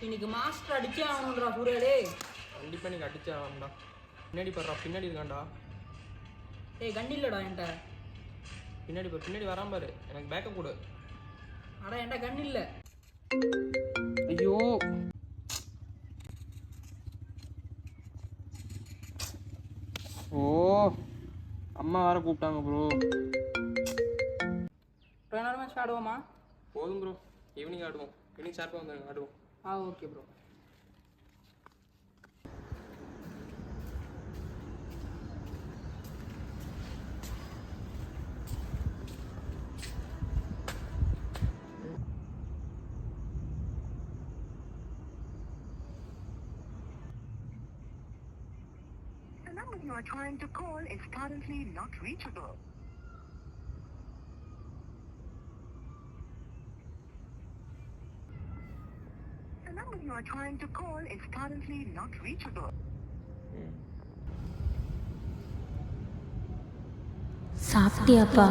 இன்னைக்கு மாஸ்டர் அடிச்சே ஆகணும்டா சூர்யாடே. கண்டிப்பாக இன்னைக்கு அடிச்சே ஆகணும்டா. பின்னாடி பாடுறா, பின்னாடி இருக்கான்டா. ஏய் கண்டி இல்லைடா என்கிட்ட. பின்னாடி பாரு, பின்னாடி வராம பாரு. எனக்கு பேக்கப் கொடு. அடா என்கிட்ட கண் இல்லை. ஐயோ ஓ அம்மா வேற கூப்பிட்டாங்க ப்ரோ. இன்னொரு மேட்ச் ஆடுவோமா? போதும் ப்ரோ, ஈவினிங் ஆடுவோம். ஈவினிங் ஷார்ப்பாக வந்துருங்க, ஆடுவோம். Okay bro. The number you are trying to call is currently not reachable. The number you are trying to call is currently not reachable. சாப்பிட்டியாப்பா?